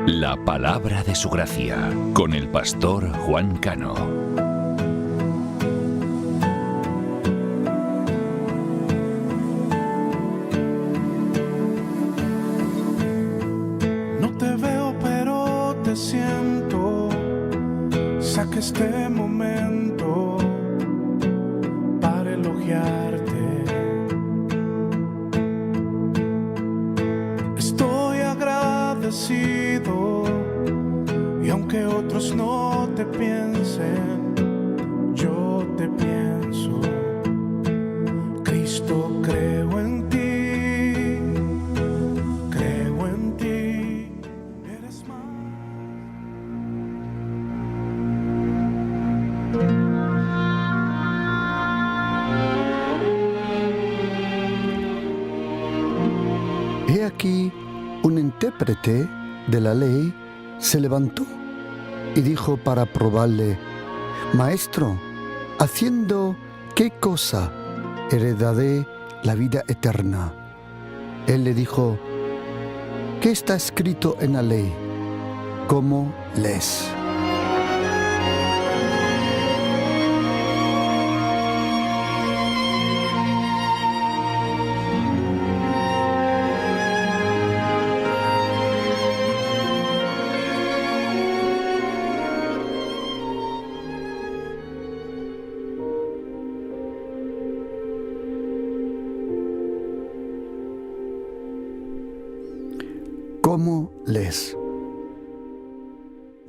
La palabra de su gracia, con el pastor Juan Cano. No te veo, pero te siento. Saca este momento para elogiarte. Estoy agradecido, y aunque otros no te piensen, yo te pienso. Cristo, creo en ti, creo en ti. Eres más. He aquí, un intérprete de la ley se levantó y dijo para probarle: Maestro, ¿haciendo qué cosa heredaré la vida eterna? Él le dijo: ¿qué está escrito en la ley? ¿Cómo lees? ¿Cómo lees?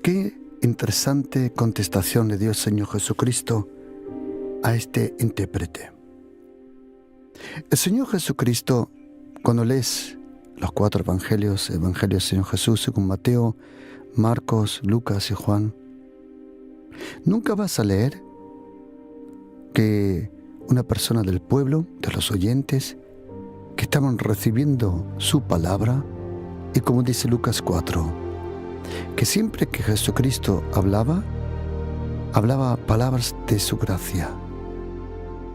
Qué interesante contestación le dio el Señor Jesucristo a este intérprete. El Señor Jesucristo, cuando lees los 4 evangelios, Evangelio del Señor Jesús según Mateo, Marcos, Lucas y Juan, nunca vas a leer que una persona del pueblo, de los oyentes, que estaban recibiendo su palabra, y como dice Lucas 4, que siempre que Jesucristo hablaba palabras de su gracia.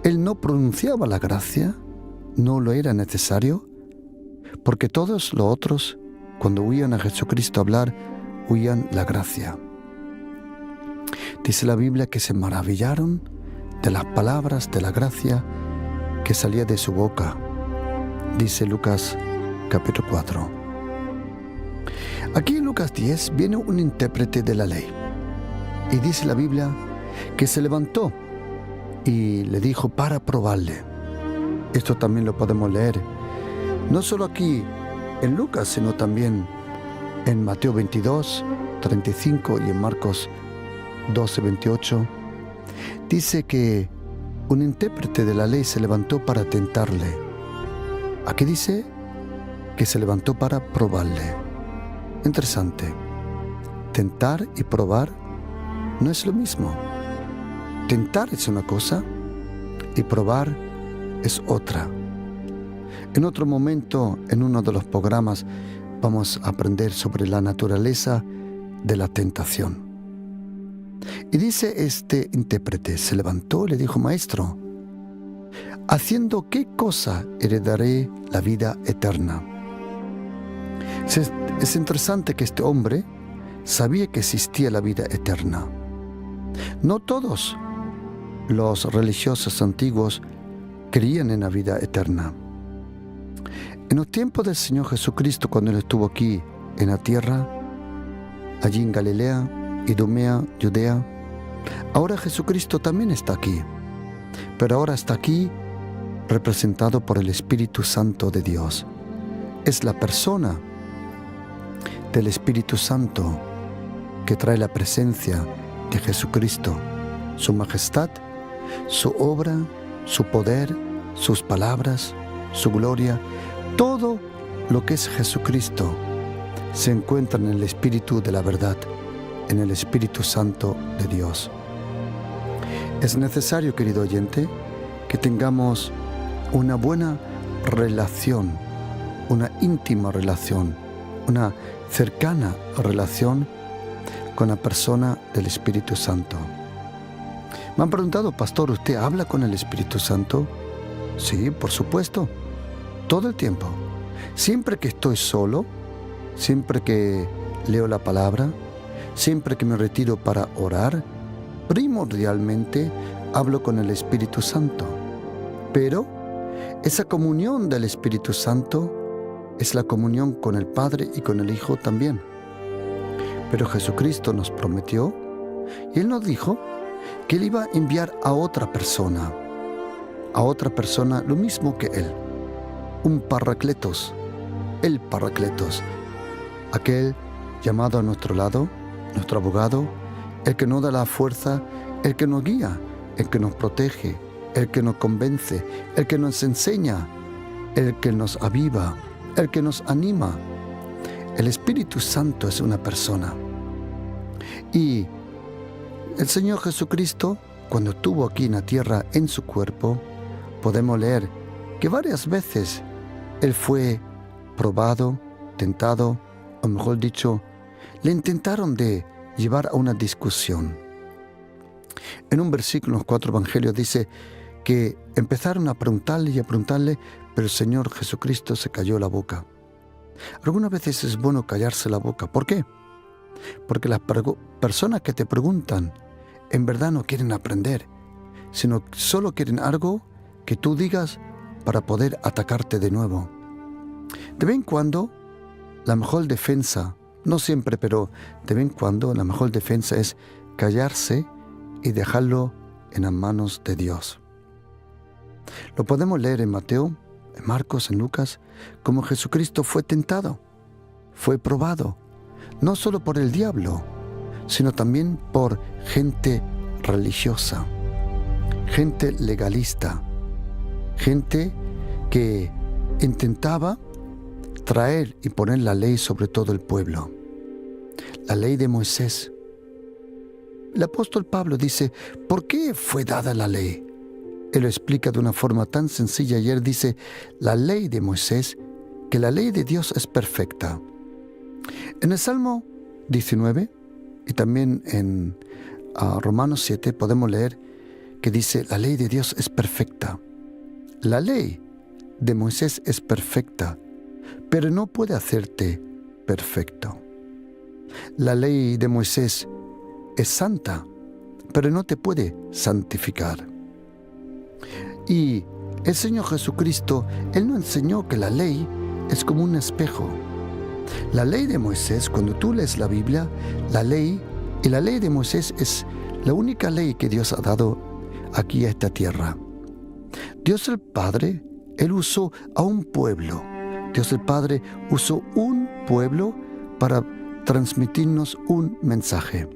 Él no pronunciaba la gracia, no lo era necesario, porque todos los otros, cuando oían a Jesucristo hablar, oían la gracia. Dice la Biblia que se maravillaron de las palabras de la gracia que salía de su boca. Dice Lucas capítulo 4. Aquí en Lucas 10 viene un intérprete de la ley y dice la Biblia que se levantó y le dijo para probarle. Esto también lo podemos leer, no solo aquí en Lucas, sino también en Mateo 22, 35 y en Marcos 12, 28. Dice que un intérprete de la ley se levantó para tentarle. Aquí dice que se levantó para probarle. Interesante. Tentar y probar no es lo mismo. Tentar es una cosa y probar es otra. En otro momento, en uno de los programas, vamos a aprender sobre la naturaleza de la tentación. Y dice este intérprete, se levantó y le dijo: Maestro, ¿haciendo qué cosa heredaré la vida eterna? Es interesante que este hombre sabía que existía la vida eterna. No todos los religiosos antiguos creían en la vida eterna. En los tiempos del Señor Jesucristo, cuando Él estuvo aquí en la tierra, allí en Galilea, Idumea, Judea, ahora Jesucristo también está aquí, pero ahora está aquí representado por el Espíritu Santo de Dios. Es la persona del Espíritu Santo que trae la presencia de Jesucristo, su majestad, su obra, su poder, sus palabras, su gloria. Todo lo que es Jesucristo se encuentra en el Espíritu de la verdad, en el Espíritu Santo de Dios. Es necesario, querido oyente, que tengamos una buena relación, una íntima relación, una cercana relación con la persona del Espíritu Santo. Me han preguntado: Pastor, ¿usted habla con el Espíritu Santo? Sí, por supuesto, todo el tiempo. Siempre que estoy solo, siempre que leo la palabra, siempre que me retiro para orar, primordialmente hablo con el Espíritu Santo. Pero esa comunión del Espíritu Santo es la comunión con el Padre y con el Hijo también. Pero Jesucristo nos prometió, y Él nos dijo, que Él iba a enviar a otra persona lo mismo que Él, un Paracletos, el Paracletos, aquel llamado a nuestro lado, nuestro abogado, el que nos da la fuerza, el que nos guía, el que nos protege, el que nos convence, el que nos enseña, el que nos aviva, el que nos anima. El Espíritu Santo es una persona. Y el Señor Jesucristo, cuando estuvo aquí en la tierra en su cuerpo, podemos leer que varias veces Él fue probado, tentado, o mejor dicho, le intentaron de llevar a una discusión. En un versículo, en los 4 evangelios, dice que empezaron a preguntarle, pero el Señor Jesucristo se calló la boca. Algunas veces es bueno callarse la boca. ¿Por qué? Porque las personas que te preguntan en verdad no quieren aprender, sino solo quieren algo que tú digas para poder atacarte de nuevo. De vez en cuando, la mejor defensa, no siempre, pero de vez en cuando, la mejor defensa es callarse y dejarlo en las manos de Dios. Lo podemos leer en Mateo, en Marcos, en Lucas, como Jesucristo fue tentado, fue probado, no solo por el diablo, sino también por gente religiosa, gente legalista, gente que intentaba traer y poner la ley sobre todo el pueblo. La ley de Moisés. El apóstol Pablo dice, ¿por qué fue dada la ley? Él lo explica de una forma tan sencilla y él dice, la ley de Moisés, que la ley de Dios es perfecta. En el Salmo 19 y también en Romanos 7 podemos leer que dice, la ley de Dios es perfecta. La ley de Moisés es perfecta, pero no puede hacerte perfecto. La ley de Moisés es santa, pero no te puede santificar. Y el Señor Jesucristo, Él nos enseñó que la ley es como un espejo. La ley de Moisés, cuando tú lees la Biblia, la ley de Moisés es la única ley que Dios ha dado aquí a esta tierra. Dios el Padre, Él usó a un pueblo. Dios el Padre usó un pueblo para transmitirnos un mensaje.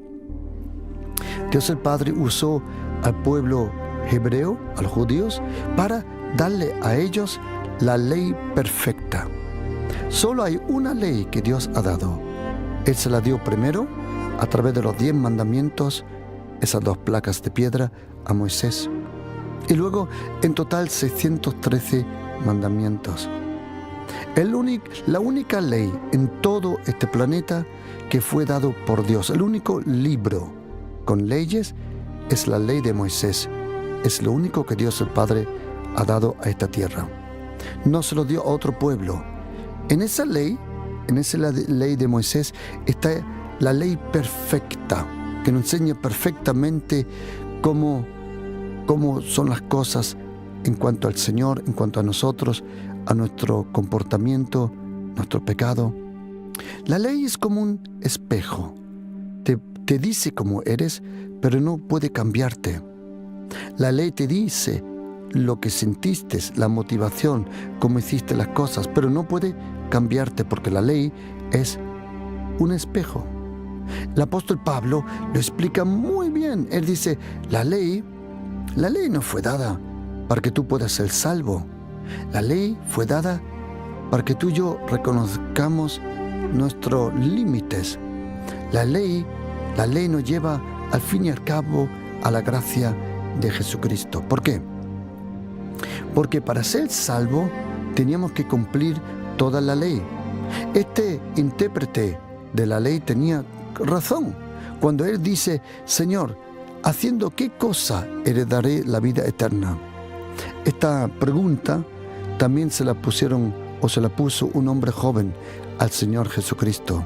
Dios el Padre usó al pueblo hebreo, a los judíos, para darle a ellos la ley perfecta. Solo hay una ley que Dios ha dado. Él se la dio primero a través de los 10 mandamientos, esas 2 placas de piedra, a Moisés. Y luego, en total, 613 mandamientos. La única ley en todo este planeta que fue dado por Dios, el único libro con leyes, es la ley de Moisés. Es lo único que Dios el Padre ha dado a esta tierra. No se lo dio a otro pueblo. En esa ley de Moisés, está la ley perfecta, que nos enseña perfectamente cómo son las cosas en cuanto al Señor, en cuanto a nosotros, a nuestro comportamiento, nuestro pecado. La ley es como un espejo. Te dice cómo eres, pero no puede cambiarte. La ley te dice lo que sentiste, la motivación, cómo hiciste las cosas, pero no puede cambiarte porque la ley es un espejo. El apóstol Pablo lo explica muy bien. Él dice, la ley no fue dada para que tú puedas ser salvo. La ley fue dada para que tú y yo reconozcamos nuestros límites. La ley nos lleva al fin y al cabo a la gracia de Jesucristo. ¿Por qué? Porque para ser salvo teníamos que cumplir toda la ley. Este intérprete de la ley tenía razón cuando él dice, Señor, ¿haciendo qué cosa heredaré la vida eterna? Esta pregunta también se la puso un hombre joven al Señor Jesucristo.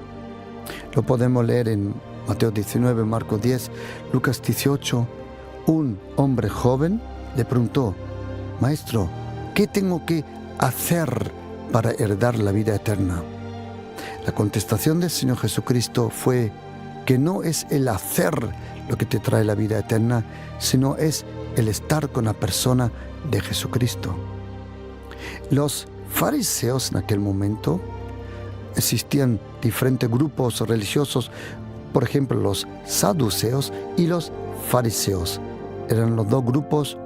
Lo podemos leer en Mateo 19, Marcos 10, Lucas 18. Un hombre joven le preguntó: Maestro, ¿qué tengo que hacer para heredar la vida eterna? La contestación del Señor Jesucristo fue que no es el hacer lo que te trae la vida eterna, sino es el estar con la persona de Jesucristo. Los fariseos en aquel momento, existían diferentes grupos religiosos, por ejemplo los saduceos y los fariseos. Eran los dos grupos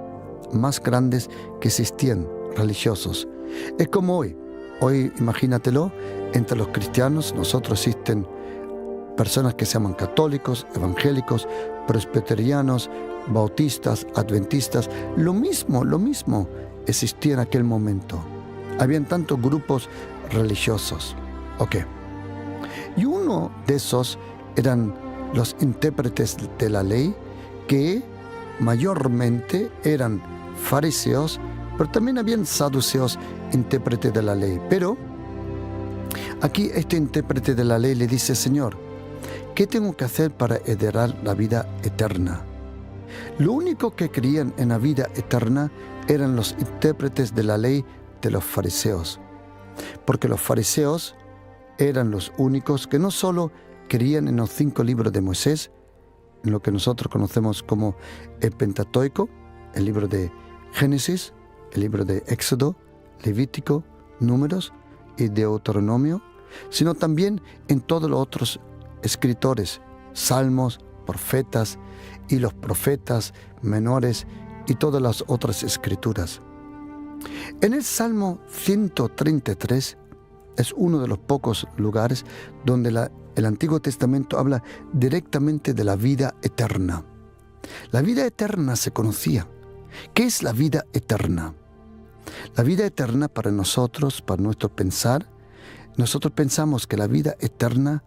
más grandes que existían, religiosos. Es como hoy. Hoy, imagínatelo, entre los cristianos nosotros existen personas que se llaman católicos, evangélicos, presbiterianos, bautistas, adventistas. Lo mismo existía en aquel momento. Habían tantos grupos religiosos. Ok. Y uno de esos eran los intérpretes de la ley, que mayormente eran fariseos, pero también habían saduceos, intérpretes de la ley. Pero aquí este intérprete de la ley le dice: Señor, ¿qué tengo que hacer para heredar la vida eterna? Lo único que creían en la vida eterna eran los intérpretes de la ley de los fariseos, porque los fariseos eran los únicos que no solo creían en los 5 libros de Moisés, en lo que nosotros conocemos como el Pentateuco, el libro de Génesis, el libro de Éxodo, Levítico, Números y Deuteronomio, sino también en todos los otros escritores, salmos, profetas y los profetas menores y todas las otras escrituras. En el Salmo 133 es uno de los pocos lugares donde el Antiguo Testamento habla directamente de la vida eterna. La vida eterna se conocía. ¿Qué es la vida eterna? La vida eterna para nosotros, para nuestro pensar, nosotros pensamos que la vida eterna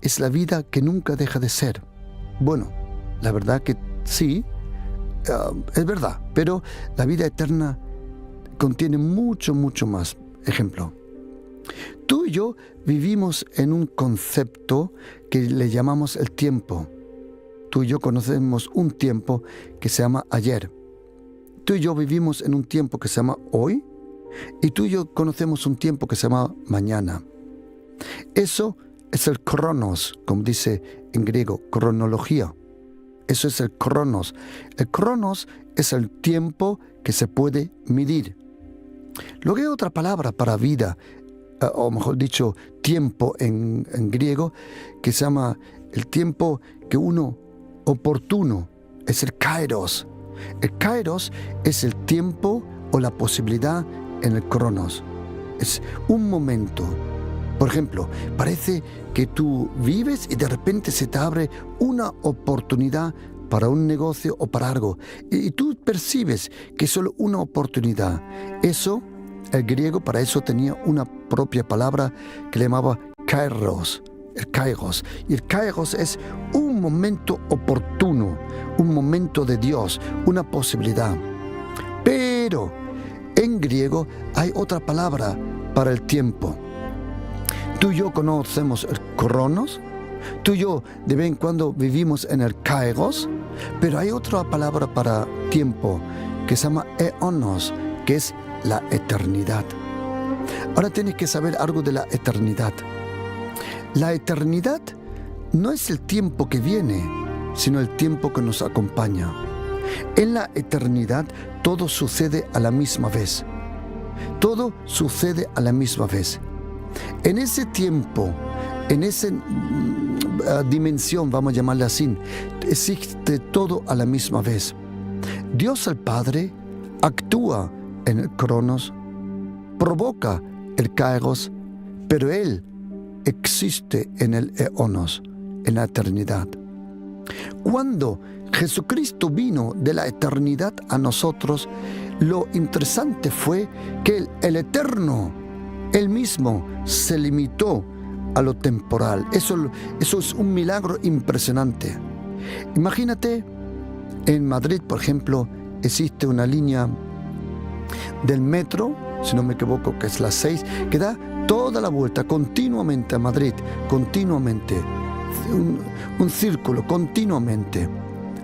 es la vida que nunca deja de ser. Bueno, la verdad que sí, es verdad, pero la vida eterna contiene mucho más. Ejemplo, tú y yo vivimos en un concepto que le llamamos el tiempo. Tú y yo conocemos un tiempo que se llama ayer. Tú y yo vivimos en un tiempo que se llama hoy, y tú y yo conocemos un tiempo que se llama mañana. Eso es el cronos, como dice en griego, cronología. Eso es el cronos. El cronos es el tiempo que se puede medir. Luego hay otra palabra para vida, o mejor dicho, tiempo en griego, que se llama el tiempo que uno oportuno, es el kairos. El kairos es el tiempo o la posibilidad en el cronos. Es un momento. Por ejemplo, parece que tú vives y de repente se te abre una oportunidad para un negocio o para algo. Y tú percibes que es solo una oportunidad. Eso, el griego para eso tenía una propia palabra que le llamaba kairos. El kairos. Y el kairos es un momento oportuno, un momento de Dios, una posibilidad. Pero en griego hay otra palabra para el tiempo. Tú y yo conocemos el cronos, tú y yo de vez en cuando vivimos en el kairos, pero hay otra palabra para tiempo que se llama eonos, que es la eternidad. Ahora tienes que saber algo de la eternidad. La eternidad no es el tiempo que viene, sino el tiempo que nos acompaña. En la eternidad todo sucede a la misma vez. Todo sucede a la misma vez. En ese tiempo, en esa dimensión, vamos a llamarla así, existe todo a la misma vez. Dios el Padre actúa en el cronos, provoca el kairos, pero Él existe en el eonos, en la eternidad. Cuando Jesucristo vino de la eternidad a nosotros, lo interesante fue que el eterno, Él mismo, se limitó a lo temporal. Eso es un milagro impresionante. Imagínate, en Madrid, por ejemplo, existe una línea del metro, si no me equivoco, que es la 6, que da toda la vuelta, continuamente a Madrid, continuamente, un círculo, continuamente.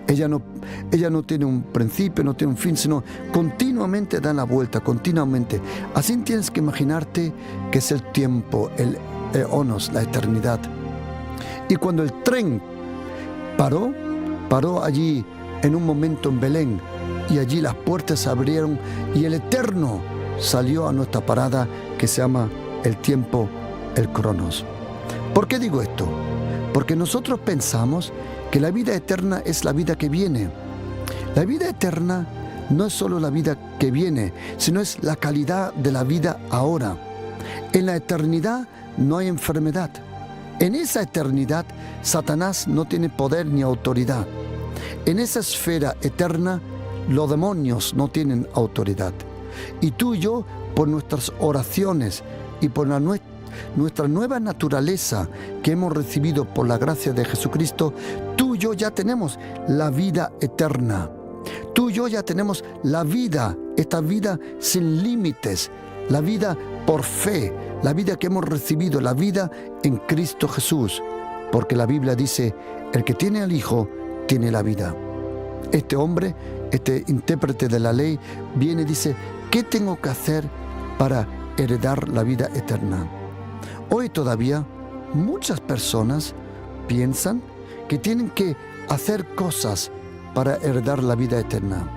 Ella no tiene un principio, no tiene un fin, sino continuamente da la vuelta, continuamente. Así tienes que imaginarte que es el tiempo, el eonos, la eternidad. Y cuando el tren paró allí en un momento en Belén, y allí las puertas se abrieron y el Eterno salió a nuestra parada, que se llama el tiempo, el cronos. ¿Por qué digo esto? Porque nosotros pensamos que la vida eterna es la vida que viene. La vida eterna no es solo la vida que viene, sino es la calidad de la vida ahora. En la eternidad no hay enfermedad. En esa eternidad, Satanás no tiene poder ni autoridad. En esa esfera eterna, los demonios no tienen autoridad. Y tú y yo, por nuestras oraciones y por nuestra nueva naturaleza que hemos recibido por la gracia de Jesucristo, tú y yo ya tenemos la vida eterna. Tú y yo ya tenemos la vida, esta vida sin límites, la vida por fe, la vida que hemos recibido, la vida en Cristo Jesús. Porque la Biblia dice, el que tiene al Hijo, tiene la vida. Este hombre, este intérprete de la ley, viene y dice, ¿qué tengo que hacer para heredar la vida eterna? Hoy todavía muchas personas piensan que tienen que hacer cosas para heredar la vida eterna.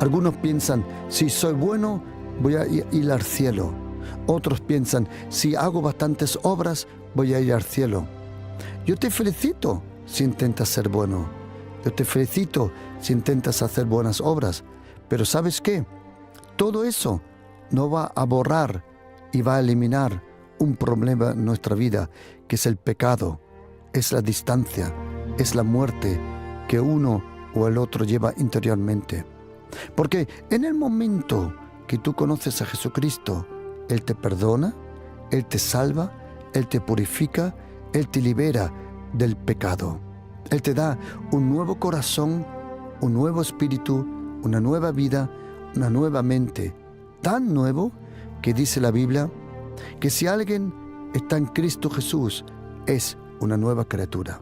Algunos piensan, si soy bueno, voy a ir al cielo. Otros piensan, si hago bastantes obras, voy a ir al cielo. Yo te felicito si intentas ser bueno. Yo te felicito si intentas hacer buenas obras. Pero ¿sabes qué? Todo eso no va a borrar y va a eliminar un problema en nuestra vida, que es el pecado, es la distancia, es la muerte que uno o el otro lleva interiormente. Porque en el momento que tú conoces a Jesucristo, Él te perdona, Él te salva, Él te purifica, Él te libera del pecado. Él te da un nuevo corazón, un nuevo espíritu, una nueva vida, una nueva mente, tan nuevo que dice la Biblia que si alguien está en Cristo Jesús, es una nueva criatura.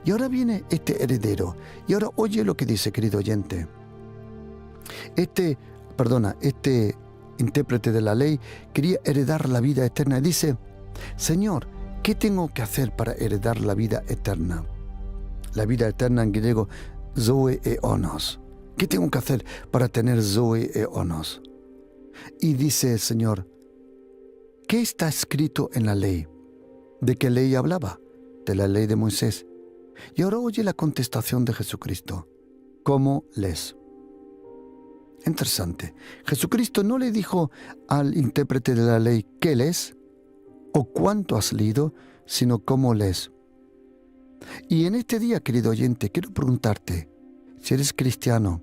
Y ahora viene este heredero. Y ahora oye lo que dice, querido oyente. Este intérprete de la ley quería heredar la vida eterna. Y dice, Señor, ¿qué tengo que hacer para heredar la vida eterna? La vida eterna en griego, zoe eonos. ¿Qué tengo que hacer para tener zoe eonos? Y dice el Señor, ¿qué está escrito en la ley? ¿De qué ley hablaba? De la ley de Moisés. Y ahora oye la contestación de Jesucristo. ¿Cómo lees? Interesante. Jesucristo no le dijo al intérprete de la ley qué lees o cuánto has leído, sino cómo lees. Y en este día, querido oyente, quiero preguntarte, si eres cristiano,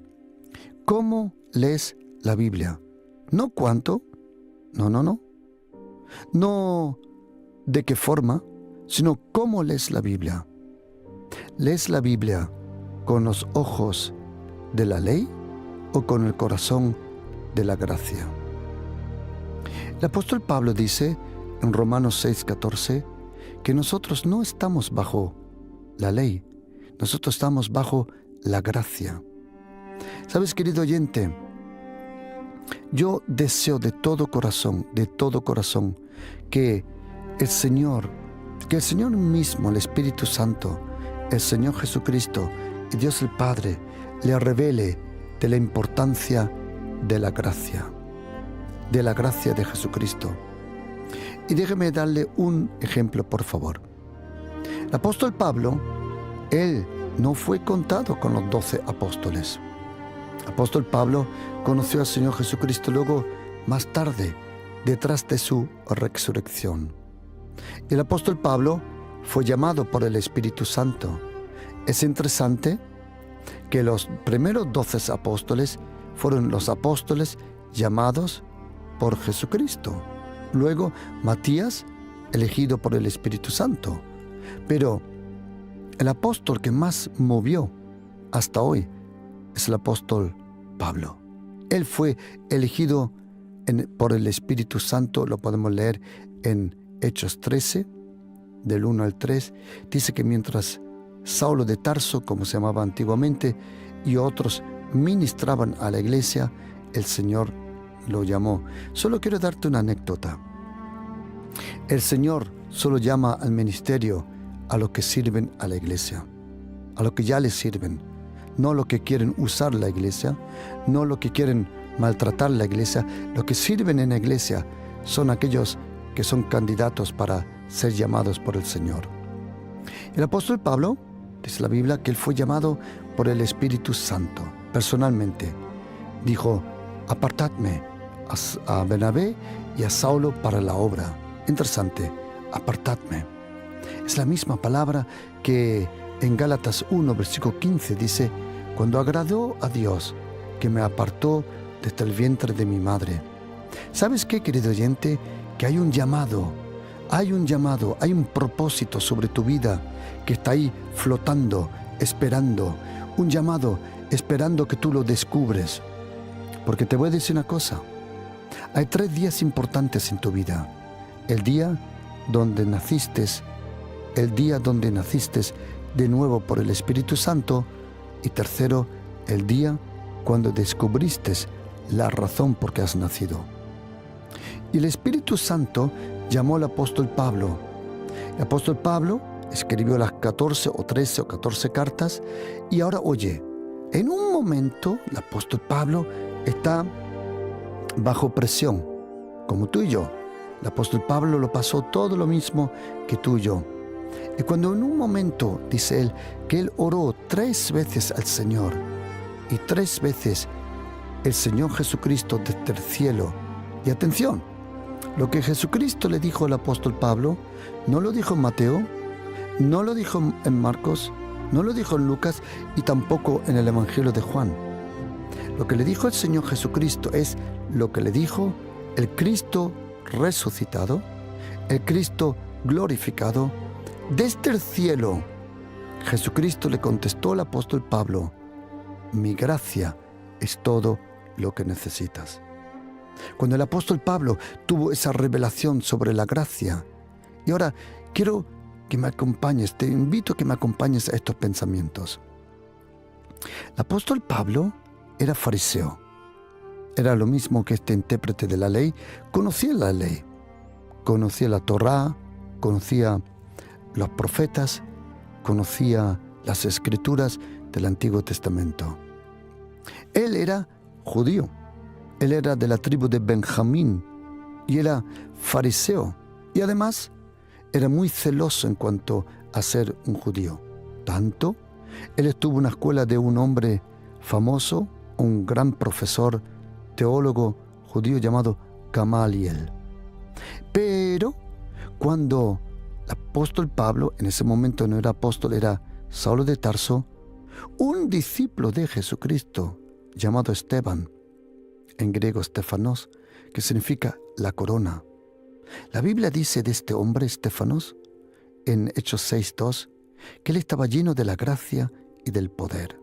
¿cómo lees la Biblia? No cuánto, no de qué forma, sino cómo lees la Biblia. ¿Lees la Biblia con los ojos de la ley o con el corazón de la gracia? El apóstol Pablo dice en Romanos 6:14 que nosotros no estamos bajo la ley, nosotros estamos bajo la gracia. ¿Sabes, querido oyente? Yo deseo de todo corazón, que el Señor mismo, el Espíritu Santo, el Señor Jesucristo y Dios el Padre le revele de la importancia de la gracia de Jesucristo. Y déjeme darle un ejemplo, por favor. El apóstol Pablo, él no fue contado con los 12 apóstoles. El apóstol Pablo conoció al Señor Jesucristo luego, más tarde, detrás de su resurrección. Y el apóstol Pablo fue llamado por el Espíritu Santo. Es interesante que los primeros 12 apóstoles fueron los apóstoles llamados por Jesucristo. Luego, Matías, elegido por el Espíritu Santo. Pero el apóstol que más movió hasta hoy es el apóstol Pablo. Él fue elegido por el Espíritu Santo, lo podemos leer en Hechos 13, del 1 al 3, dice que mientras Saulo de Tarso, como se llamaba antiguamente, y otros ministraban a la iglesia, el Señor lo llamó. Solo quiero darte una anécdota. El Señor solo llama al ministerio a los que sirven a la iglesia, a los que ya les sirven, no los que quieren usar la iglesia, no los que quieren maltratar la iglesia. Los que sirven en la iglesia son aquellos que son candidatos para ser llamados por el Señor. El apóstol Pablo, dice la Biblia, que él fue llamado por el Espíritu Santo personalmente. Dijo: apartadme a Bernabé y a Saulo para la obra. Interesante, apartadme. Es la misma palabra que en Gálatas 1, versículo 15 dice: cuando agradó a Dios, que me apartó desde el vientre de mi madre. ¿Sabes qué, querido oyente? Que hay un llamado, hay un propósito sobre tu vida que está ahí flotando, esperando. Un llamado, esperando que tú lo descubres. Porque te voy a decir una cosa. Hay 3 días importantes en tu vida. El día donde naciste, el día donde naciste de nuevo por el Espíritu Santo, y tercero, el día cuando descubriste la razón por qué has nacido. Y el Espíritu Santo llamó al apóstol Pablo. El apóstol Pablo escribió las 14 o 13 o 14 cartas, y ahora oye, en un momento el apóstol Pablo está bajo presión, como tú y yo. El apóstol Pablo lo pasó todo lo mismo que tú y yo. Y cuando en un momento, dice él, que él oró 3 veces al Señor, y 3 veces el Señor Jesucristo desde el cielo. Y atención, lo que Jesucristo le dijo al apóstol Pablo, no lo dijo en Mateo, no lo dijo en Marcos, no lo dijo en Lucas, y tampoco en el Evangelio de Juan. Lo que le dijo el Señor Jesucristo es lo que le dijo el Cristo resucitado, el Cristo glorificado. Desde el cielo, Jesucristo le contestó al apóstol Pablo: mi gracia es todo lo que necesitas. Cuando el apóstol Pablo tuvo esa revelación sobre la gracia, y ahora quiero que me acompañes, te invito a que me acompañes a estos pensamientos. El apóstol Pablo era fariseo, era lo mismo que este intérprete de la ley, conocía la ley, conocía la Torá, conocía los profetas, conocía las escrituras del Antiguo Testamento. Él era judío, él era de la tribu de Benjamín y era fariseo, y además era muy celoso en cuanto a ser un judío. Tanto, él estuvo en una escuela de un hombre famoso, un gran profesor, teólogo judío llamado Gamaliel. Pero cuando el apóstol Pablo, en ese momento no era apóstol, era Saulo de Tarso, un discípulo de Jesucristo llamado Esteban, en griego Stefanos, que significa la corona. La Biblia dice de este hombre, Estefanos, en Hechos 6:2, que él estaba lleno de la gracia y del poder.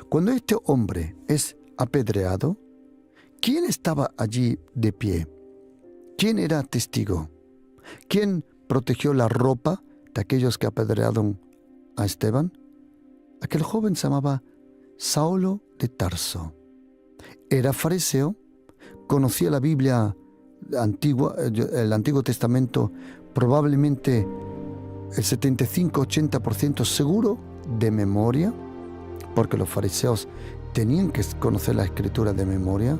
Cuando este hombre es apedreado, ¿quién estaba allí de pie? ¿Quién era testigo? ¿Quién protegió la ropa de aquellos que apedrearon a Esteban? Aquel joven se llamaba Saulo de Tarso. Era fariseo, conocía la Biblia antigua, el Antiguo Testamento, probablemente el 75-80% seguro de memoria, porque los fariseos tenían que conocer la Escritura de memoria.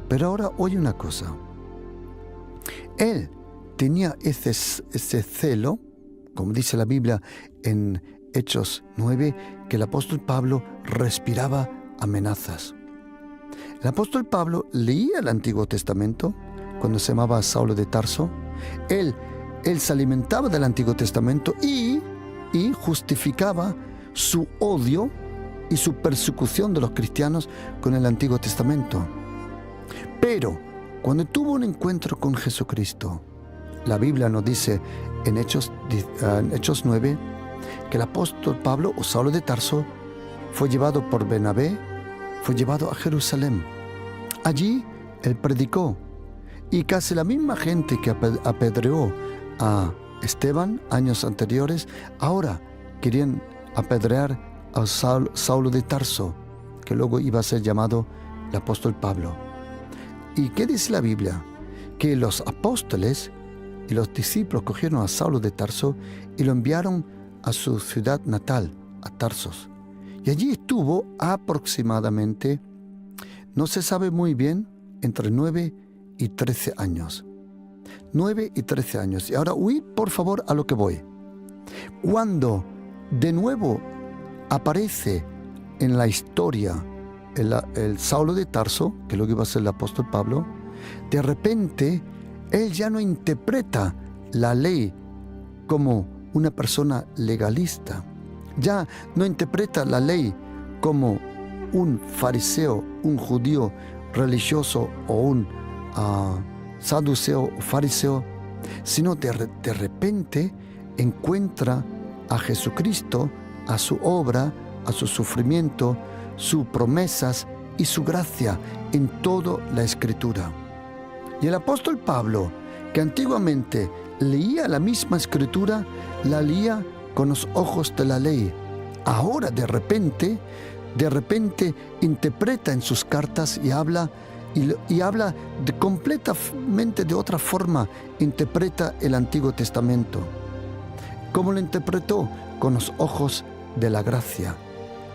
Pero ahora oye una cosa. Él tenía ese celo, como dice la Biblia en Hechos 9, que el apóstol Pablo respiraba amenazas. El apóstol Pablo leía el Antiguo Testamento cuando se llamaba Saulo de Tarso. Él se alimentaba del Antiguo Testamento y justificaba su odio y su persecución de los cristianos con el Antiguo Testamento. Pero cuando tuvo un encuentro con Jesucristo, la Biblia nos dice en Hechos 9 que el apóstol Pablo o Saulo de Tarso fue llevado por Bernabé, fue llevado a Jerusalén. Allí Él predicó. Y casi la misma gente que apedreó a Esteban años anteriores, ahora querían apedrear a Saulo de Tarso, que luego iba a ser llamado el apóstol Pablo. ¿Y qué dice la Biblia? Que los apóstoles y los discípulos cogieron a Saulo de Tarso y lo enviaron a su ciudad natal, a Tarsos. Y allí estuvo aproximadamente, no se sabe muy bien, entre 9 y 13 años. 9 y 13 años. Y ahora huid, por favor, a lo que voy. Cuando de nuevo aparece en la historia el Saulo de Tarso, que luego iba a ser el apóstol Pablo, de repente él ya no interpreta la ley como una persona legalista. Ya no interpreta la ley como un fariseo, un judío religioso o un saduceo o fariseo, sino de repente encuentra a Jesucristo, a su obra, a su sufrimiento, sus promesas y su gracia en toda la Escritura. Y el apóstol Pablo, que antiguamente leía la misma Escritura, la leía con los ojos de la ley. Ahora de repente interpreta en sus cartas y habla completamente de otra forma, interpreta el Antiguo Testamento. ¿Cómo lo interpretó? Con los ojos de la gracia.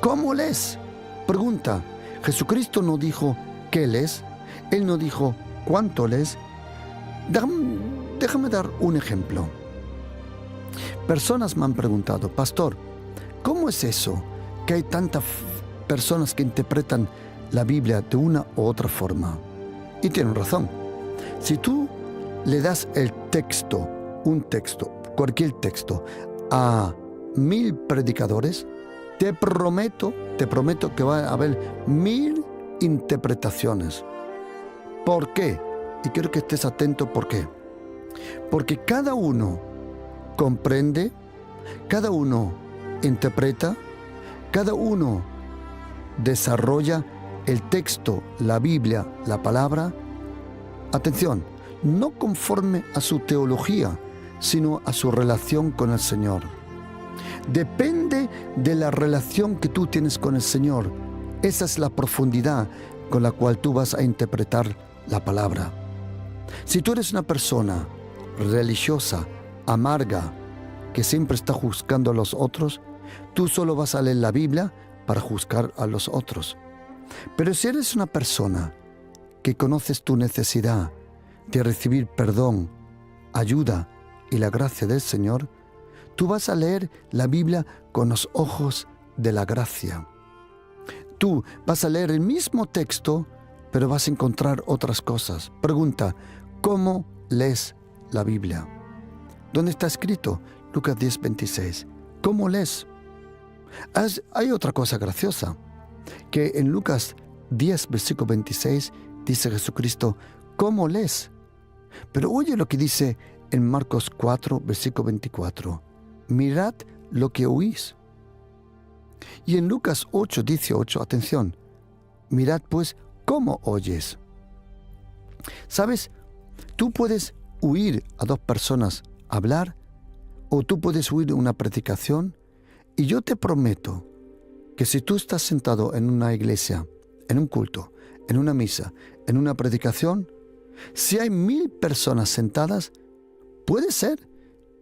¿Cómo lees? Pregunta. Jesucristo no dijo qué lees, Él no dijo cuánto lees. Déjame dar un ejemplo. Personas me han preguntado, pastor, ¿cómo es eso que hay tantas personas que interpretan la Biblia de una u otra forma? Y tienen razón. Si tú le das el texto, un texto, cualquier texto, a 1000 predicadores, te prometo que va a haber 1000 interpretaciones. ¿Por qué? Y quiero que estés atento por qué. Porque cada uno comprende, cada uno interpreta, cada uno desarrolla el texto, la Biblia, la palabra, atención, no conforme a su teología, sino a su relación con el Señor. Depende de la relación que tú tienes con el Señor. Esa es la profundidad con la cual tú vas a interpretar la palabra. Si tú eres una persona religiosa, amarga, que siempre está juzgando a los otros, tú solo vas a leer la Biblia para juzgar a los otros. Pero si eres una persona que conoces tu necesidad de recibir perdón, ayuda y la gracia del Señor, tú vas a leer la Biblia con los ojos de la gracia. Tú vas a leer el mismo texto, pero vas a encontrar otras cosas. Pregunta, ¿cómo lees la Biblia? ¿Dónde está escrito? Lucas 10:26. ¿Cómo lees? Hay otra cosa graciosa, que en Lucas 10, versículo 26, dice Jesucristo, ¿cómo lees? Pero oye lo que dice en Marcos 4, versículo 24. Mirad lo que oís. Y en Lucas 8, 18, atención, mirad pues cómo oyes. ¿Sabes? Tú puedes oír a dos personas hablar, o tú puedes oír una predicación, y yo te prometo que si tú estás sentado en una iglesia, en un culto, en una misa, en una predicación, si hay 1000 personas sentadas, puede ser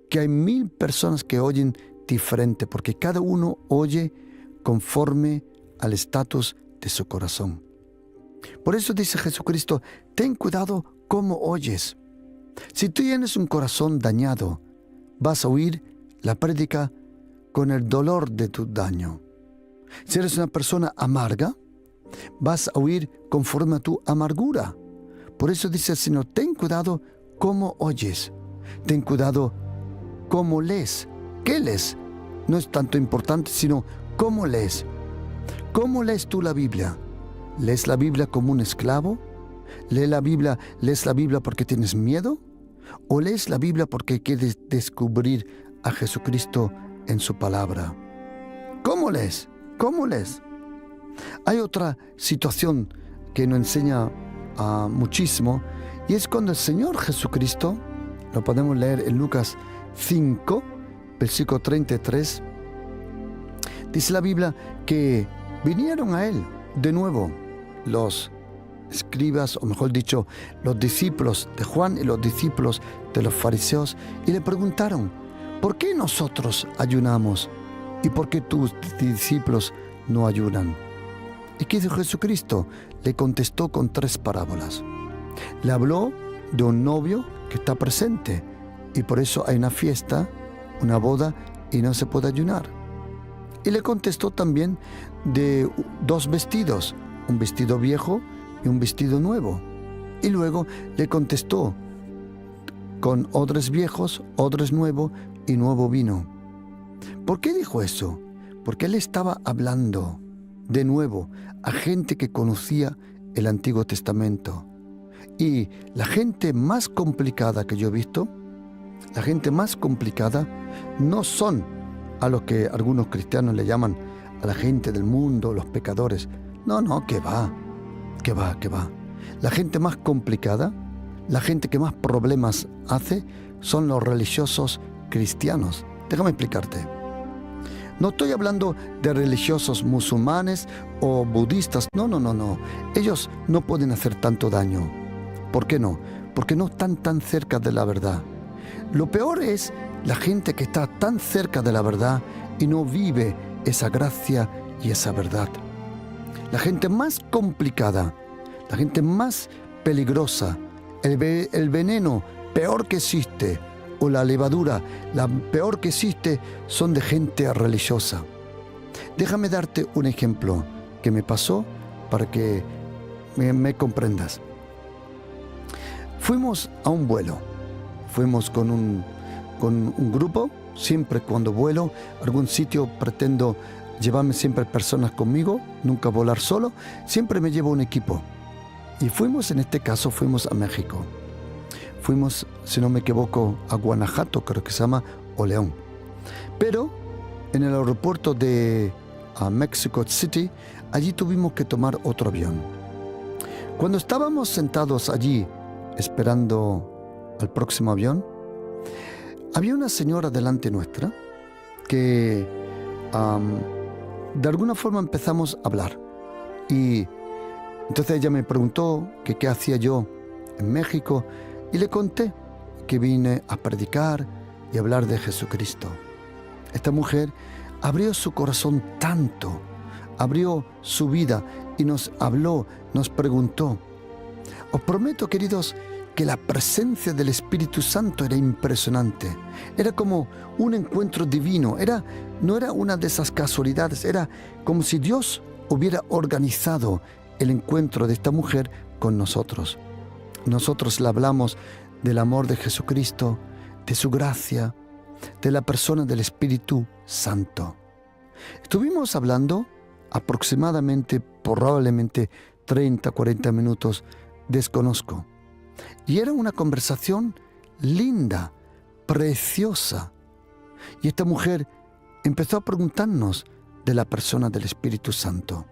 que hay 1000 personas que oyen diferente, porque cada uno oye conforme al estatus de su corazón. Por eso dice Jesucristo, ten cuidado cómo oyes. Si tú tienes un corazón dañado, vas a oír la prédica con el dolor de tu daño. Si eres una persona amarga, vas a oír conforme a tu amargura. Por eso dice el Señor, ten cuidado cómo oyes. Ten cuidado cómo lees. ¿Qué lees? No es tanto importante, sino cómo lees. ¿Cómo lees tú la Biblia? ¿Lees la Biblia como un esclavo? ¿Lees la Biblia porque tienes miedo? ¿O lees la Biblia porque quieres descubrir a Jesucristo en su palabra? ¿Cómo lees? ¿Cómo lees? Hay otra situación que nos enseña muchísimo, y es cuando el Señor Jesucristo, lo podemos leer en Lucas 5, versículo 33, dice la Biblia que vinieron a Él de nuevo los escribas, o mejor dicho, los discípulos de Juan y los discípulos de los fariseos, y le preguntaron: ¿por qué nosotros ayunamos y por qué tus discípulos no ayunan? ¿Y qué hizo Jesucristo? Le contestó con 3 parábolas. Le habló de un novio que está presente y por eso hay una fiesta, una boda, y no se puede ayunar. Y le contestó también de 2 vestidos, un vestido viejo y un vestido nuevo. Y luego le contestó con odres viejos, odres nuevos y nuevo vino. ¿Por qué dijo eso? Porque él estaba hablando de nuevo a gente que conocía el Antiguo Testamento. Y la gente más complicada que yo he visto, la gente más complicada, no son a los que algunos cristianos le llaman a la gente del mundo, los pecadores. No, que va. La gente más complicada, la gente que más problemas hace, son los religiosos cristianos. Déjame explicarte. No estoy hablando de religiosos musulmanes o budistas. No. Ellos no pueden hacer tanto daño. ¿Por qué no? Porque no están tan cerca de la verdad. Lo peor es la gente que está tan cerca de la verdad y no vive esa gracia y esa verdad. La gente más complicada, la gente más peligrosa, el veneno peor que existe, o la levadura, la peor que existe, son de gente religiosa. Déjame darte un ejemplo que me pasó para que me comprendas. Fuimos a un vuelo, fuimos con un grupo. Siempre cuando vuelo a algún sitio pretendo llevarme siempre personas conmigo, nunca volar solo, siempre me llevo un equipo. Y fuimos, en este caso, fuimos a México. Fuimos, si no me equivoco, a Guanajuato, creo que se llama, o León. Pero en el aeropuerto de Mexico City, allí tuvimos que tomar otro avión. Cuando estábamos sentados allí esperando al próximo avión, había una señora delante nuestra que de alguna forma empezamos a hablar. Y entonces ella me preguntó que qué hacía yo en México, y le conté que vine a predicar y hablar de Jesucristo. Esta mujer abrió su corazón tanto, abrió su vida y nos habló, nos preguntó. Os prometo, queridos, que la presencia del Espíritu Santo era impresionante. Era como un encuentro divino. No era una de esas casualidades. Era como si Dios hubiera organizado el encuentro de esta mujer con nosotros. Nosotros le hablamos del amor de Jesucristo, de su gracia, de la persona del Espíritu Santo. Estuvimos hablando aproximadamente, probablemente 30, 40 minutos, desconozco. Y era una conversación linda, preciosa. Y esta mujer empezó a preguntarnos de la persona del Espíritu Santo.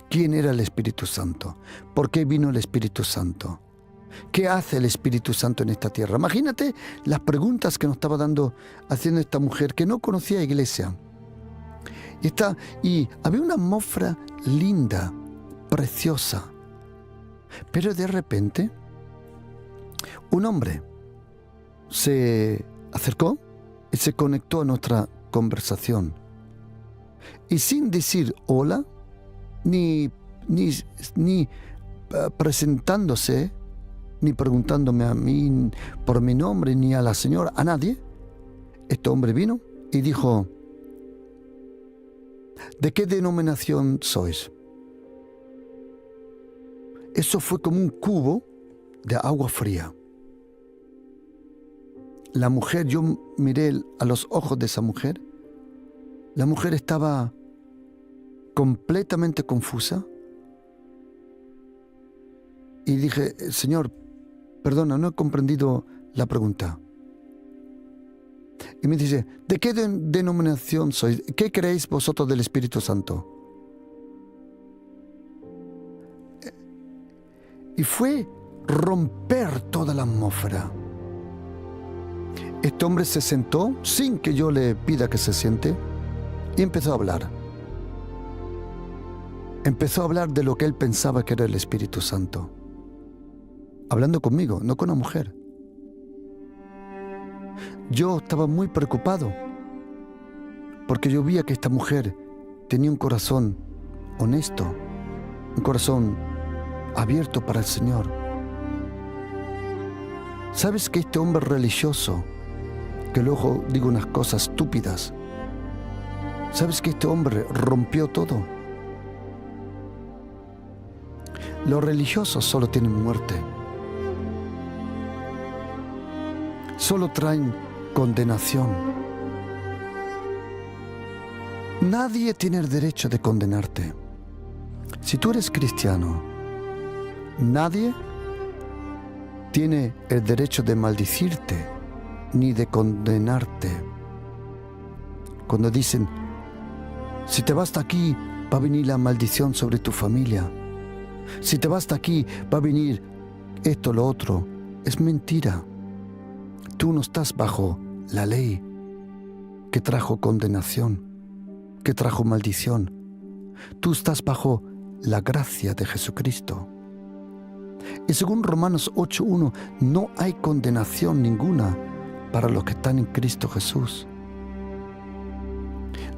¿Quién era el Espíritu Santo? ¿Por qué vino el Espíritu Santo? ¿Qué hace el Espíritu Santo en esta tierra? Imagínate las preguntas que nos estaba haciendo esta mujer que no conocía iglesia. Y había una atmósfera linda, preciosa. Pero de repente, un hombre se acercó y se conectó a nuestra conversación. Y sin decir hola, ni presentándose, ni preguntándome a mí por mi nombre, ni a la señora, a nadie, este hombre vino y dijo: ¿de qué denominación sois? Eso fue como un cubo de agua fría. La mujer, yo miré a los ojos de esa mujer. La mujer estaba completamente confusa. Y dije: Señor, perdona, no he comprendido la pregunta. Y me dice: ¿de qué denominación sois? ¿Qué creéis vosotros del Espíritu Santo? Y fue romper toda la atmósfera. Este hombre se sentó sin que yo le pida que se siente y empezó a hablar. Empezó a hablar de lo que él pensaba que era el Espíritu Santo. Hablando conmigo, no con una mujer. Yo estaba muy preocupado porque yo veía que esta mujer tenía un corazón honesto, un corazón abierto para el Señor. ¿Sabes que este hombre religioso, que luego digo unas cosas estúpidas, sabes que este hombre rompió todo? Los religiosos solo tienen muerte. Solo traen condenación. Nadie tiene el derecho de condenarte. Si tú eres cristiano, nadie tiene el derecho de maldecirte ni de condenarte. Cuando dicen, si te vas de aquí, va a venir la maldición sobre tu familia. Si te vas de aquí, va a venir esto, lo otro. Es mentira. Tú no estás bajo la ley que trajo condenación, que trajo maldición. Tú estás bajo la gracia de Jesucristo. Y según Romanos 8:1, no hay condenación ninguna para los que están en Cristo Jesús.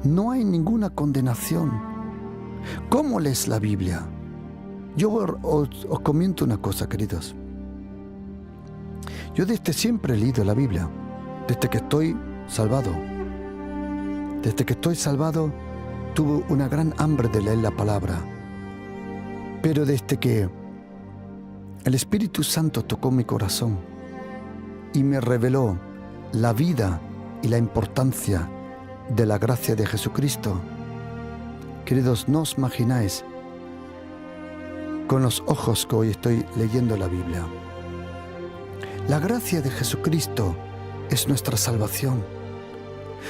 No hay ninguna condenación. ¿Cómo lees la Biblia? Yo os comento una cosa, queridos. Yo desde siempre he leído la Biblia, desde que estoy salvado. Desde que estoy salvado, tuve una gran hambre de leer la palabra. Pero desde que el Espíritu Santo tocó mi corazón y me reveló la vida y la importancia de la gracia de Jesucristo, queridos, no os imagináis con los ojos que hoy estoy leyendo la Biblia. La gracia de Jesucristo es nuestra salvación.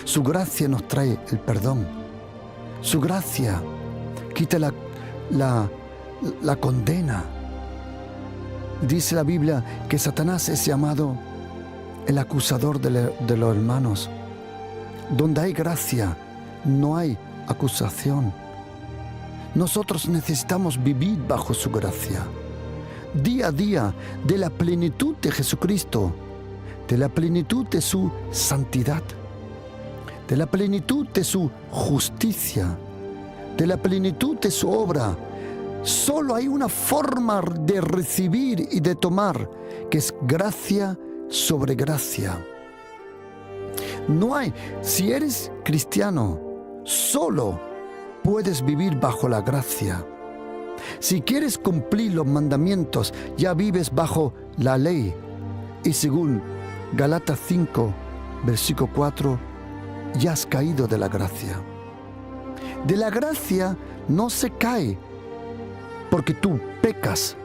Su gracia nos trae el perdón. Su gracia quita la condena. Dice la Biblia que Satanás es llamado el acusador de los hermanos. Donde hay gracia, no hay acusación. Nosotros necesitamos vivir bajo su gracia. Día a día, de la plenitud de Jesucristo, de la plenitud de su santidad, de la plenitud de su justicia, de la plenitud de su obra. Solo hay una forma de recibir y de tomar, que es gracia sobre gracia. No hay, si eres cristiano, solo puedes vivir bajo la gracia. Si quieres cumplir los mandamientos, ya vives bajo la ley. Y según Galatas 5, versículo 4, ya has caído de la gracia. De la gracia no se cae porque tú pecas.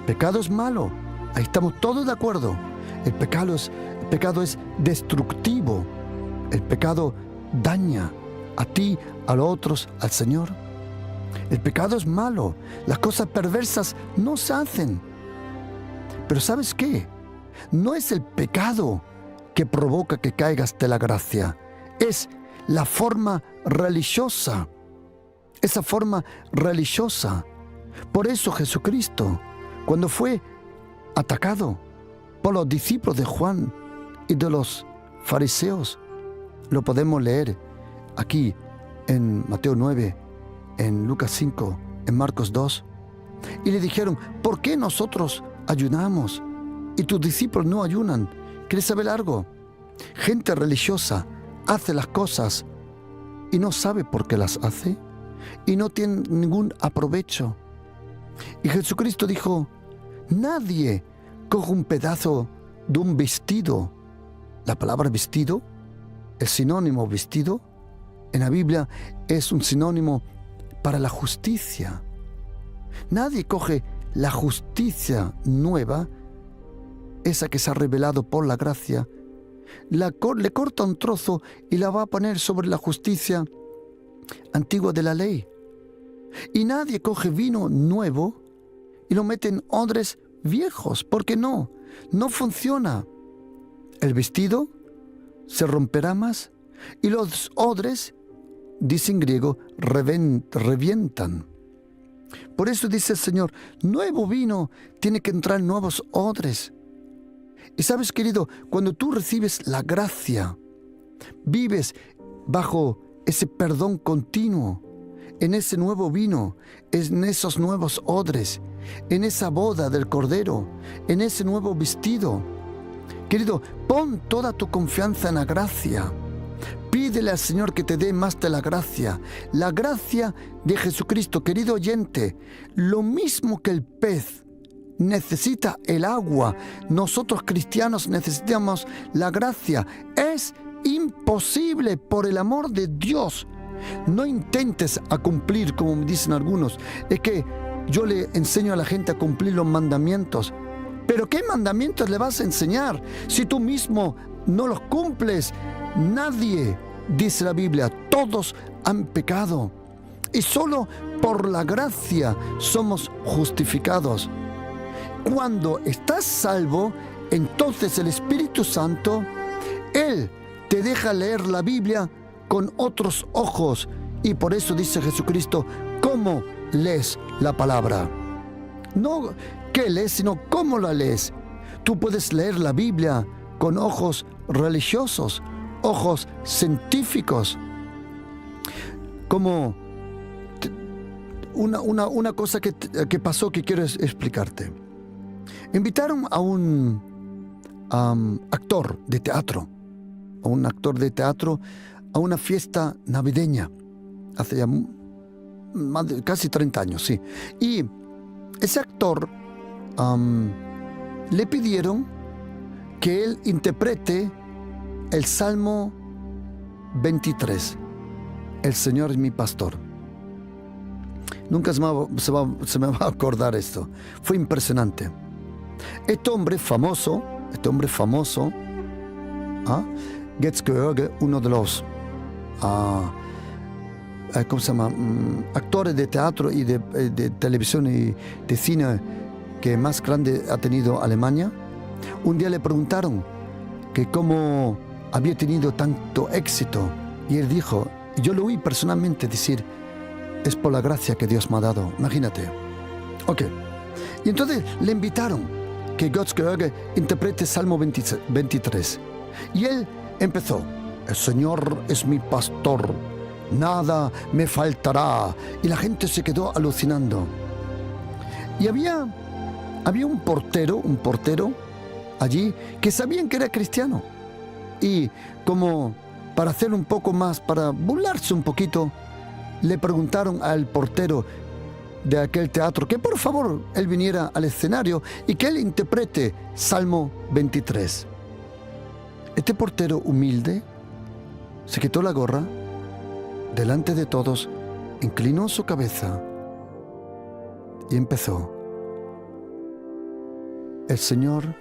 Pecado es malo. Ahí estamos todos de acuerdo. El pecado es destructivo. El pecado daña a ti, a los otros, al Señor. El pecado es malo. Las cosas perversas no se hacen. Pero ¿sabes qué? No es el pecado que provoca que caigas de la gracia. Es la forma religiosa. Esa forma religiosa. Por eso Jesucristo, cuando fue atacado por los discípulos de Juan y de los fariseos, lo podemos leer aquí en Mateo 9, en Lucas 5, en Marcos 2, y le dijeron, ¿por qué nosotros ayunamos y tus discípulos no ayunan? ¿Quieres saber algo? Gente religiosa hace las cosas y no sabe por qué las hace y no tiene ningún aprovecho. Y Jesucristo dijo, nadie coge un pedazo de un vestido. La palabra vestido, el sinónimo vestido, en la Biblia es un sinónimo para la justicia. Nadie coge la justicia nueva, esa que se ha revelado por la gracia, le corta un trozo y la va a poner sobre la justicia antigua de la ley. Y nadie coge vino nuevo y lo mete en odres viejos. ¿Por qué no? No funciona. El vestido se romperá más y los odres, dice en griego, revientan. Por eso dice el Señor, nuevo vino tiene que entrar en nuevos odres. Y sabes, querido, cuando tú recibes la gracia, vives bajo ese perdón continuo, en ese nuevo vino, en esos nuevos odres, en esa boda del Cordero, en ese nuevo vestido. Querido, pon toda tu confianza en la gracia. Pídele al Señor que te dé más de la gracia de Jesucristo. Querido oyente, lo mismo que el pez necesita el agua, nosotros cristianos necesitamos la gracia. Es imposible, por el amor de Dios. No intentes a cumplir, como me dicen algunos. Es que yo le enseño a la gente a cumplir los mandamientos. ¿Pero qué mandamientos le vas a enseñar si tú mismo no los cumples? Nadie, dice la Biblia, todos han pecado. Y solo por la gracia somos justificados. Cuando estás salvo, entonces el Espíritu Santo, Él te deja leer la Biblia con otros ojos. Y por eso dice Jesucristo, ¿cómo lees la palabra? No qué lees, sino cómo la lees. Tú puedes leer la Biblia con ojos religiosos, ojos científicos. Como una cosa que pasó que quiero explicarte. Invitaron a un actor de teatro, a una fiesta navideña, hace ya casi 30 años, sí. Y ese actor le pidieron que él interprete el Salmo 23, El Señor es mi pastor. Nunca se me va a acordar esto. Fue impresionante. Este hombre famoso, Götz George, uno de los ¿cómo se llama? Actores de teatro y de televisión y de cine que más grande ha tenido Alemania. Un día le preguntaron que cómo había tenido tanto éxito y él dijo, yo lo oí personalmente decir, es por la gracia que Dios me ha dado. Imagínate. Ok. Y entonces le invitaron que Götz George interprete Salmo 23. Y él empezó, el Señor es mi pastor, nada me faltará. Y la gente se quedó alucinando. Y había un portero allí que sabían que era cristiano. Y como para hacer un poco más, para burlarse un poquito, le preguntaron al portero de aquel teatro que por favor él viniera al escenario y que él interprete Salmo 23. Este portero humilde se quitó la gorra delante de todos, inclinó su cabeza y empezó. El Señor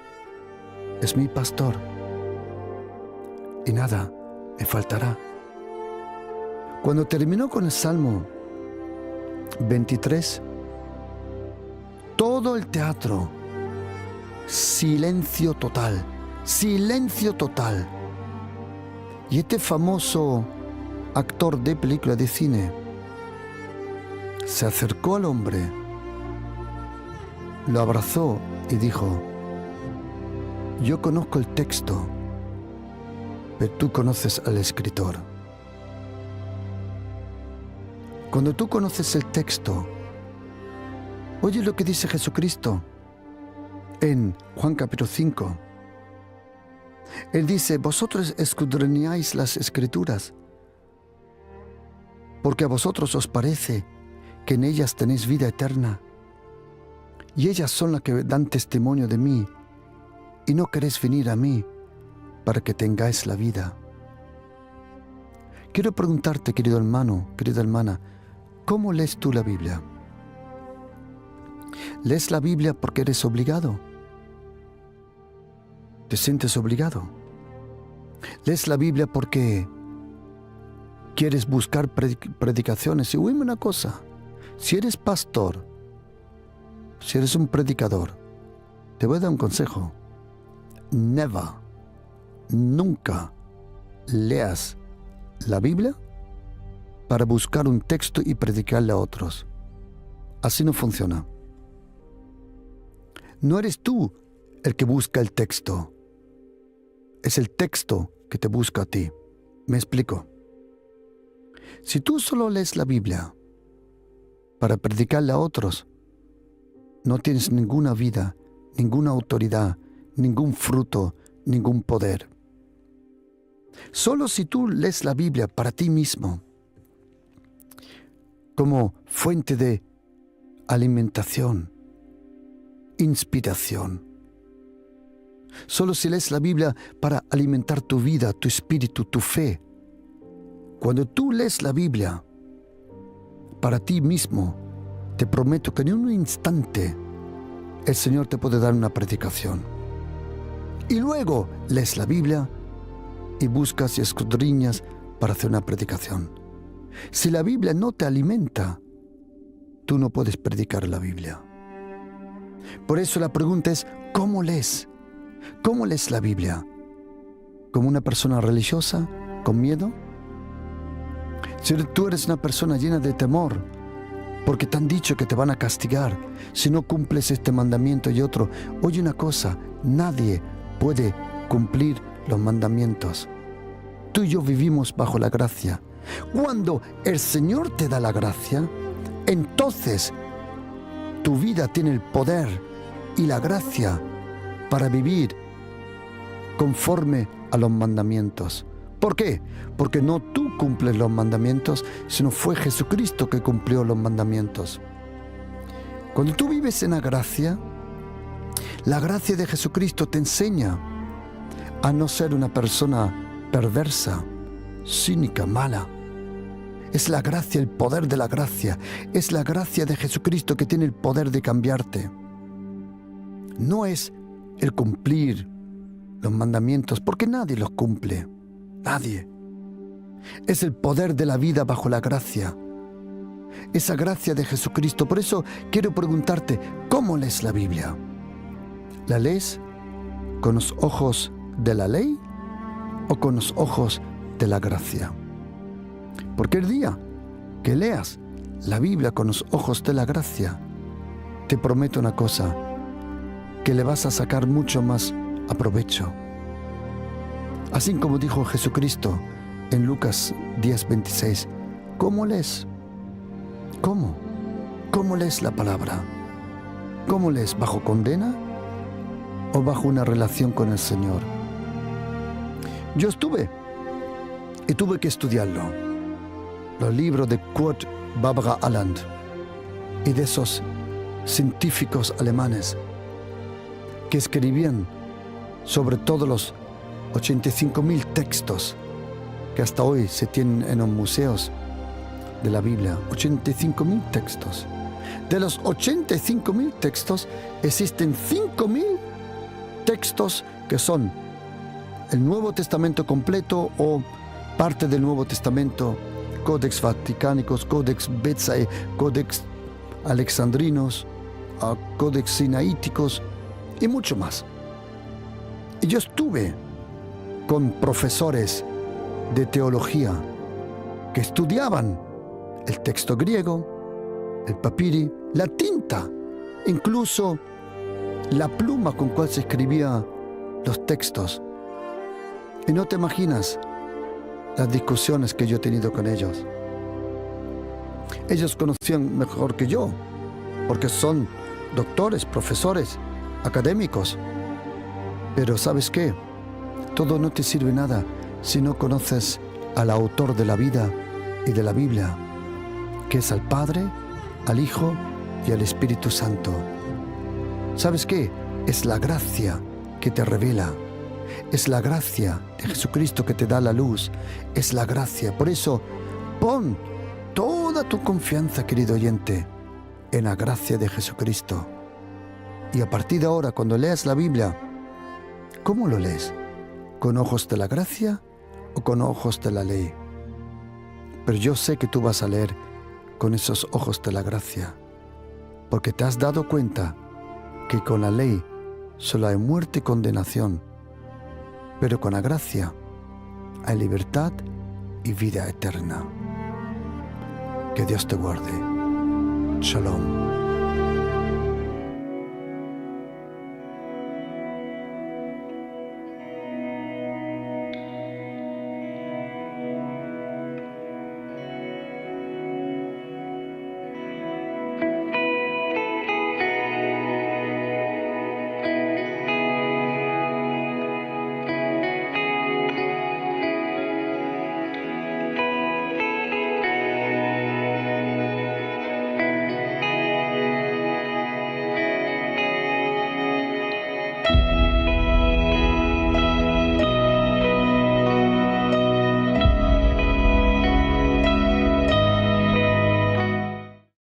es mi pastor y nada me faltará. Cuando terminó con el Salmo 23, todo el teatro, silencio total. Y este famoso actor de película de cine se acercó al hombre, lo abrazó y dijo, yo conozco el texto, pero tú conoces al escritor. Cuando tú conoces el texto, oye lo que dice Jesucristo en Juan capítulo 5. Él dice, vosotros escudriñáis las Escrituras, porque a vosotros os parece que en ellas tenéis vida eterna, y ellas son las que dan testimonio de mí, y no queréis venir a mí para que tengáis la vida. Quiero preguntarte, querido hermano, querida hermana, ¿cómo lees tú la Biblia? ¿Lees la Biblia porque eres obligado? ¿Te sientes obligado? ¿Lees la Biblia porque quieres buscar predicaciones? Y oíme una cosa, si eres pastor, si eres un predicador, te voy a dar un consejo. Never, nunca leas la Biblia para buscar un texto y predicarle a otros. Así no funciona. No eres tú el que busca el texto. Es el texto que te busca a ti. ¿Me explico? Si tú solo lees la Biblia para predicarle a otros, no tienes ninguna vida, ninguna autoridad, ningún fruto, ningún poder. Solo si tú lees la Biblia para ti mismo, como fuente de alimentación, inspiración. Solo si lees la Biblia para alimentar tu vida, tu espíritu, tu fe. Cuando tú lees la Biblia para ti mismo, te prometo que en un instante el Señor te puede dar una predicación. Y luego lees la Biblia y buscas y escudriñas para hacer una predicación. Si la Biblia no te alimenta, tú no puedes predicar la Biblia. Por eso la pregunta es, ¿cómo lees? ¿Cómo lees la Biblia? ¿Como una persona religiosa? ¿Con miedo? Si tú eres una persona llena de temor, porque te han dicho que te van a castigar si no cumples este mandamiento y otro. Oye una cosa, nadie puede cumplir los mandamientos. Tú y yo vivimos bajo la gracia. Cuando el Señor te da la gracia, entonces tu vida tiene el poder y la gracia para vivir conforme a los mandamientos. ¿Por qué? Porque no tú cumples los mandamientos, sino fue Jesucristo que cumplió los mandamientos. Cuando tú vives en la gracia de Jesucristo te enseña a no ser una persona perversa, cínica, mala. Es la gracia, el poder de la gracia. Es la gracia de Jesucristo que tiene el poder de cambiarte. No es el cumplir los mandamientos, porque nadie los cumple. Nadie. Es el poder de la vida bajo la gracia. Esa gracia de Jesucristo. Por eso quiero preguntarte, ¿cómo lees la Biblia? ¿La lees con los ojos de la ley o con los ojos de la gracia? Porque el día que leas la Biblia con los ojos de la gracia, te prometo una cosa, que le vas a sacar mucho más a provecho. Así como dijo Jesucristo en Lucas 10:26, ¿cómo lees? ¿Cómo? ¿Cómo lees la palabra? ¿Cómo lees? ¿Bajo condena o bajo una relación con el Señor? Yo tuve que estudiarlo. Los libros de Kurt Barbara Aland y de esos científicos alemanes que escribían sobre todos los 85.000 textos que hasta hoy se tienen en los museos de la Biblia. 85.000 textos. De los 85.000 textos existen 5.000 textos que son el Nuevo Testamento completo o parte del Nuevo Testamento, Codex Vaticanicos, Codex Betsae, Codex Alexandrinos, Codex Sinaíticos y mucho más. Y yo estuve con profesores de teología que estudiaban el texto griego, el papiri, la tinta, incluso la pluma con cual se escribían los textos. Y no te imaginas las discusiones que yo he tenido con ellos. Ellos conocían mejor que yo, porque son doctores, profesores, académicos. Pero ¿sabes qué? Todo no te sirve nada si no conoces al autor de la vida y de la Biblia, que es al Padre, al Hijo y al Espíritu Santo. ¿Sabes qué? Es la gracia que te revela. Es la gracia de Jesucristo que te da la luz. Es la gracia. Por eso, pon toda tu confianza, querido oyente, en la gracia de Jesucristo. Y a partir de ahora, cuando leas la Biblia, ¿cómo lo lees? ¿Con ojos de la gracia o con ojos de la ley? Pero yo sé que tú vas a leer con esos ojos de la gracia, porque te has dado cuenta que con la ley solo hay muerte y condenación, pero con la gracia hay libertad y vida eterna. Que Dios te guarde. Shalom.